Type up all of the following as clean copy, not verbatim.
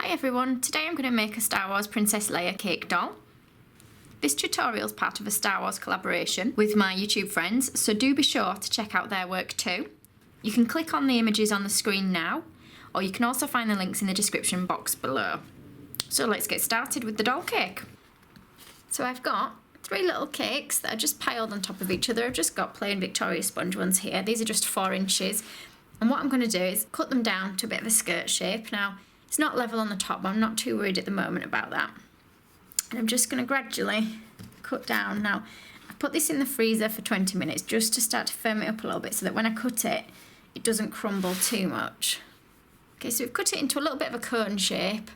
Hi everyone, today I'm going to make a Star Wars Princess Leia cake doll. This tutorial is part of a Star Wars collaboration with my YouTube friends, so do be sure to check out their work too. You can click on the images on the screen now, or you can also find the links in the description box below. So let's get started with the doll cake. So I've got 3 little cakes that are just piled on top of each other. I've just got plain Victoria sponge ones here. These are just 4 inches. And what I'm going to do is cut them down to a bit of a skirt shape. Now, it's not level on the top, but I'm not too worried at the moment about that. And I'm just going to gradually cut down. Now, I've put this in the freezer for 20 minutes just to start to firm it up a little bit so that when I cut it, it doesn't crumble too much. Okay, so we've cut it into a little bit of a cone shape,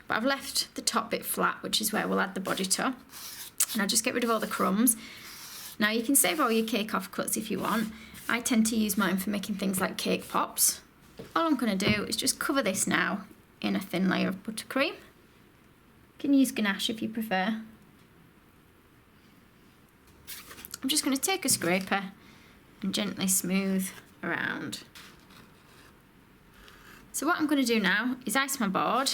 but I've left the top bit flat, which is where we'll add the body to. And I'll just get rid of all the crumbs. Now, you can save all your cake offcuts if you want. I tend to use mine for making things like cake pops. All I'm going to do is just cover this now in a thin layer of buttercream. You can use ganache if you prefer. I'm just going to take a scraper and gently smooth around. So what I'm going to do now is ice my board.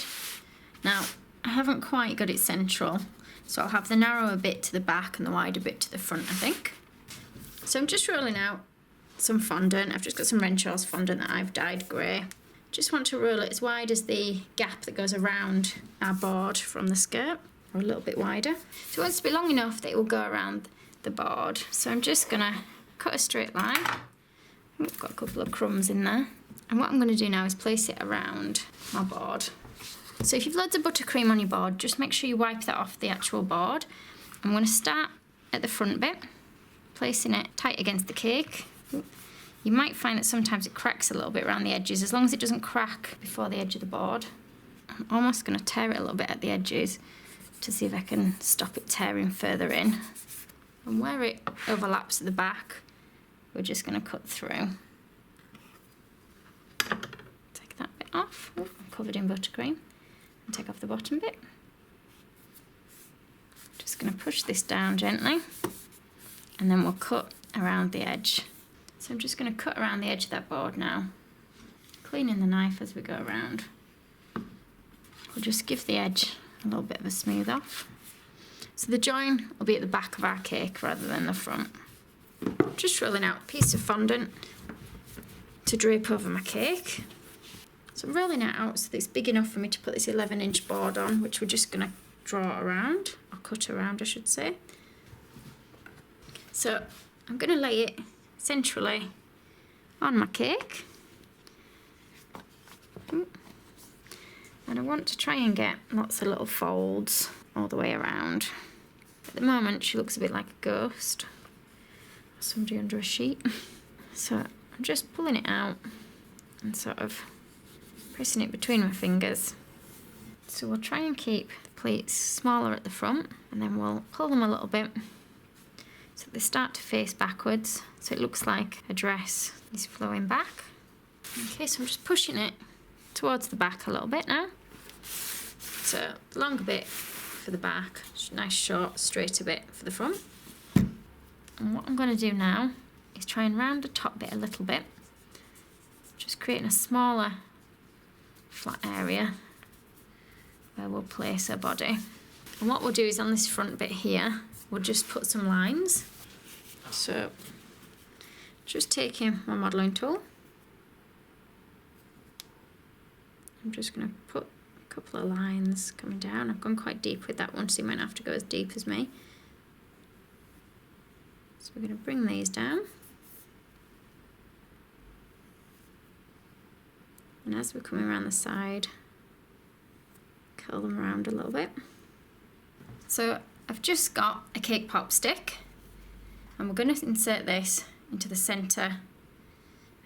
Now, I haven't quite got it central, so I'll have the narrower bit to the back and the wider bit to the front, I think. So I'm just rolling out some fondant. I've just got some Renshaw's fondant that I've dyed grey. Just want to roll it as wide as the gap that goes around our board from the skirt, or a little bit wider. So it wants to be long enough that it will go around the board. So I'm just going to cut a straight line. I've got a couple of crumbs in there. And what I'm going to do now is place it around my board. So if you've loads of buttercream on your board, just make sure you wipe that off the actual board. I'm going to start at the front bit, placing it tight against the cake. You might find that sometimes it cracks a little bit around the edges. As long as it doesn't crack before the edge of the board. I'm almost going to tear it a little bit at the edges to see if I can stop it tearing further in. And where it overlaps at the back, we're just going to cut through. Take that bit off. I'm covered in buttercream. And take off the bottom bit. Just going to push this down gently. And then we'll cut around the edge. So I'm just going to cut around the edge of that board now, cleaning the knife as we go around. We'll just give the edge a little bit of a smooth off. So the join will be at the back of our cake rather than the front. Just rolling out a piece of fondant to drape over my cake. So I'm rolling it out so that it's big enough for me to put this 11-inch board on, which we're just going to draw around, or cut around I should say. So I'm going to lay it centrally on my cake. And I want to try and get lots of little folds all the way around. At the moment she looks a bit like a ghost, or somebody under a sheet. So I'm just pulling it out and sort of pressing it between my fingers. So we'll try and keep the pleats smaller at the front, and then we'll pull them a little bit so they start to face backwards, so it looks like a dress is flowing back. Okay, so I'm just pushing it towards the back a little bit now. So the longer bit for the back, nice short straighter bit for the front. And what I'm going to do now is try and round the top bit a little bit, just creating a smaller flat area where we'll place our body. And what we'll do is on this front bit here, we'll just put some lines. So just taking my modelling tool, I'm just going to put a couple of lines coming down. I've gone quite deep with that one, so you might have to go as deep as me. So we're going to bring these down. And as we're coming around the side, curl them around a little bit. So I've just got a cake pop stick, and we're going to insert this into the centre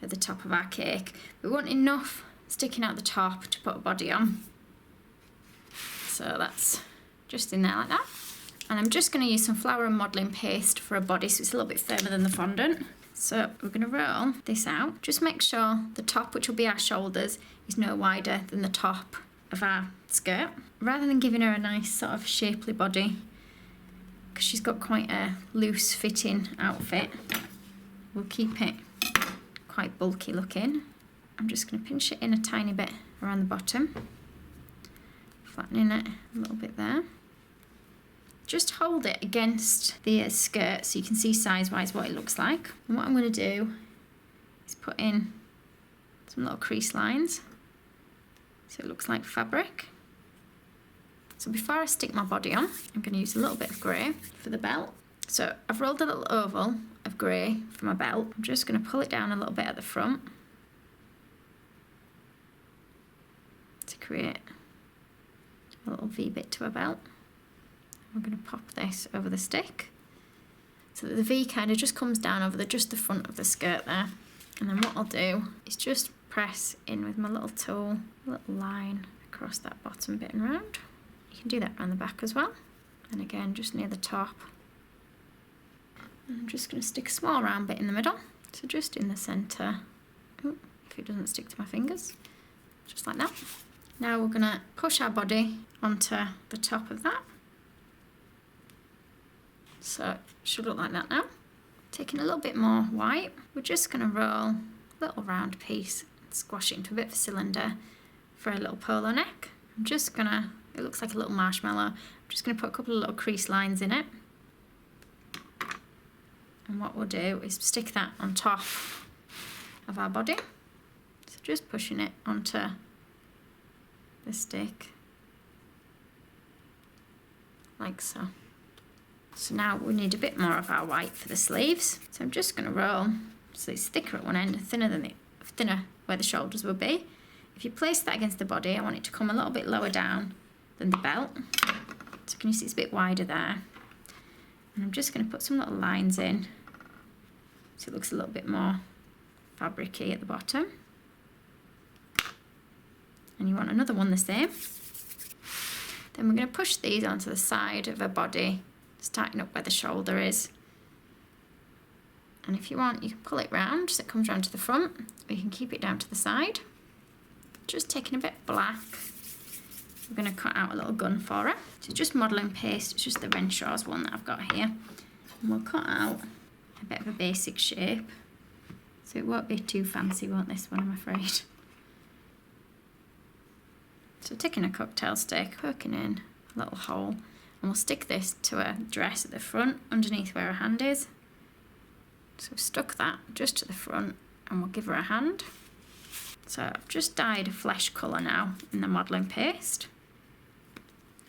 at the top of our cake. We want enough sticking out the top to put a body on. So that's just in there like that. And I'm just going to use some flour and modelling paste for a body, so it's a little bit firmer than the fondant. So we're going to roll this out. Just make sure the top, which will be our shoulders, is no wider than the top of our skirt. Rather than giving her a nice sort of shapely body, because she's got quite a loose fitting outfit, we'll keep it quite bulky looking. I'm just going to pinch it in a tiny bit around the bottom. flattening it a little bit there. Just hold it against the skirt so you can see size-wise what it looks like. And what I'm going to do is put in some little crease lines so it looks like fabric. So before I stick my body on, I'm going to use a little bit of grey for the belt. So I've rolled a little oval of grey for my belt. I'm just going to pull it down a little bit at the front to create a little V-bit to a belt. We're going to pop this over the stick so that the V kind of just comes down over just the front of the skirt there. And then what I'll do is just press in with my little tool, a little line across that bottom bit and round. You can do that around the back as well. And again, just near the top. And I'm just going to stick a small round bit in the middle. So just in the centre. Oh, if it doesn't stick to my fingers. Just like that. Now we're going to push our body onto the top of that. So it should look like that now. Taking a little bit more white, we're just going to roll a little round piece and squash it into a bit of a cylinder for a little polo neck. I'm just going to, it looks like a little marshmallow, I'm just going to put a couple of little crease lines in it. And what we'll do is stick that on top of our body. So just pushing it onto the stick, like so. So now we need a bit more of our white for the sleeves. So I'm just going to roll so it's thicker at one end, thinner where the shoulders will be. If you place that against the body, I want it to come a little bit lower down than the belt. So can you see it's a bit wider there? And I'm just going to put some little lines in so it looks a little bit more fabric-y at the bottom. And you want another one the same. Then we're going to push these onto the side of her body, starting up where the shoulder is. And if you want, you can pull it round so it comes round to the front, or you can keep it down to the side. Just taking a bit of black, we're going to cut out a little gun for her. So just modelling paste, it's just the Renshaw's one that I've got here. And we'll cut out a bit of a basic shape. So it won't be too fancy, won't this one, I'm afraid. So taking a cocktail stick, poking in a little hole, and we'll stick this to a dress at the front, underneath where her hand is. So we've stuck that just to the front, and we'll give her a hand. So I've just dyed a flesh colour now in the modelling paste.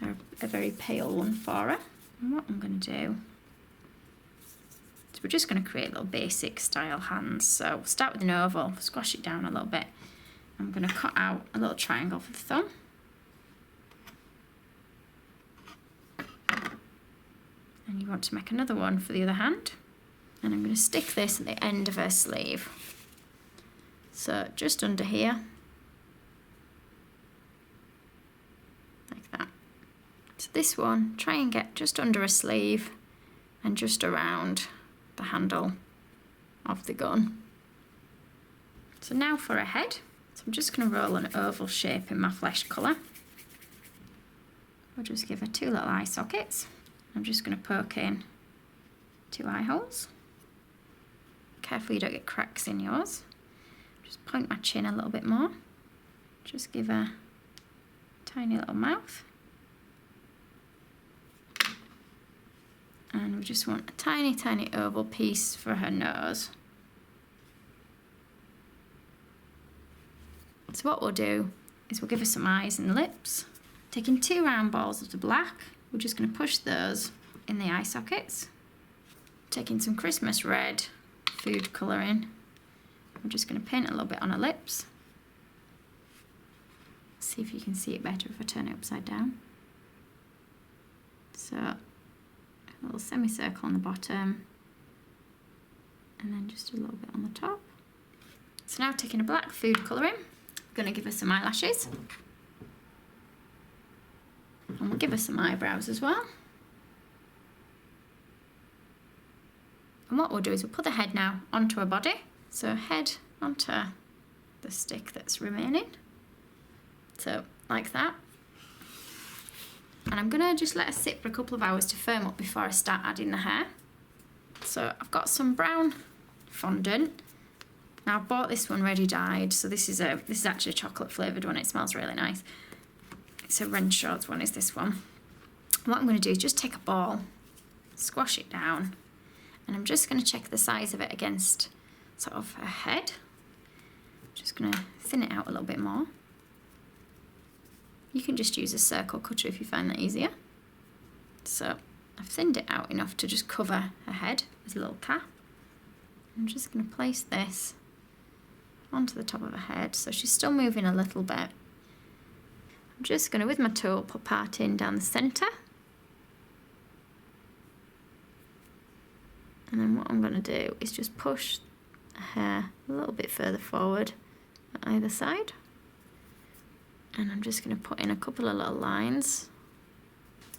A very pale one for her. And what I'm going to do is we're just going to create little basic style hands. So we'll start with an oval, squash it down a little bit. I'm going to cut out a little triangle for the thumb. And you want to make another one for the other hand. And I'm going to stick this at the end of her sleeve. So just under here, like that. So this one, try and get just under a sleeve and just around the handle of the gun. So now for a head. So I'm just going to roll an oval shape in my flesh colour. I'll just give her two little eye sockets. I'm just going to poke in 2 eye holes. Careful you don't get cracks in yours. Just point my chin a little bit more. Just give her a tiny little mouth. And we just want a tiny, tiny oval piece for her nose. So what we'll do is we'll give her some eyes and lips. Taking 2 round balls of the black, we're just going to push those in the eye sockets. Taking some Christmas red food colouring, I'm just going to paint a little bit on her lips. See if you can see it better if I turn it upside down. So a little semicircle on the bottom, and then just a little bit on the top. So now taking a black food colouring, I'm going to give her some eyelashes. And we'll give her some eyebrows as well. And what we'll do is we'll put the head now onto her body. So head onto the stick that's remaining. So like that. And I'm going to just let her sit for a couple of hours to firm up before I start adding the hair. So I've got some brown fondant. Now I bought this one ready dyed, so this is actually a chocolate flavoured one. It smells really nice. So Renshaw's one is this one. What I'm going to do is just take a ball, squash it down, and I'm just going to check the size of it against sort of her head. Just going to thin it out a little bit more. You can just use a circle cutter if you find that easier. So I've thinned it out enough to just cover her head as a little cap. I'm just going to place this onto the top of her head so she's still moving a little bit. I'm just going to, with my tool, put part in down the centre. And then what I'm going to do is just push her hair a little bit further forward at either side. And I'm just going to put in a couple of little lines.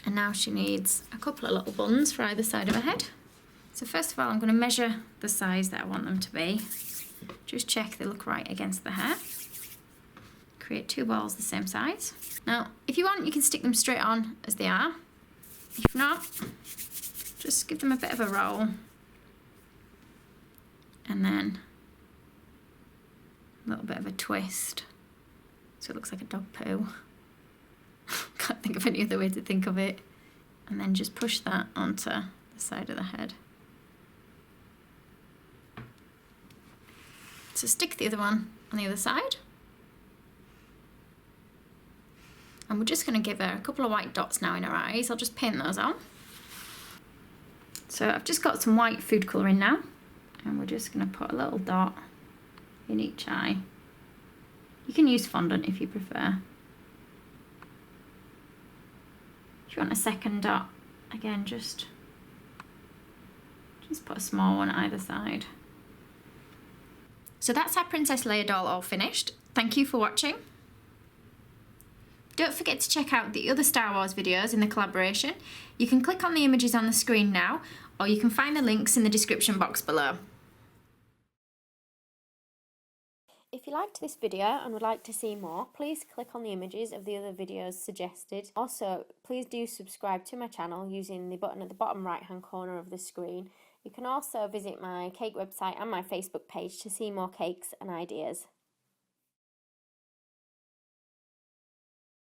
And now she needs a couple of little buns for either side of her head. So first of all, I'm going to measure the size that I want them to be. Just check they look right against the hair. Create 2 balls the same size. Now, if you want, you can stick them straight on as they are. If not, just give them a bit of a roll. And then a little bit of a twist. So it looks like a dog poo. Can't think of any other way to think of it. And then just push that onto the side of the head. So stick the other one on the other side. And we're just going to give her a couple of white dots now in her eyes. I'll just paint those on. So I've just got some white food colouring now. And we're just going to put a little dot in each eye. You can use fondant if you prefer. If you want a second dot, again, just put a small one at either side. So that's our Princess Leia doll all finished. Thank you for watching. Don't forget to check out the other Star Wars videos in the collaboration. You can click on the images on the screen now, or you can find the links in the description box below. If you liked this video and would like to see more, please click on the images of the other videos suggested. Also, please do subscribe to my channel using the button at the bottom right hand corner of the screen. You can also visit my cake website and my Facebook page to see more cakes and ideas.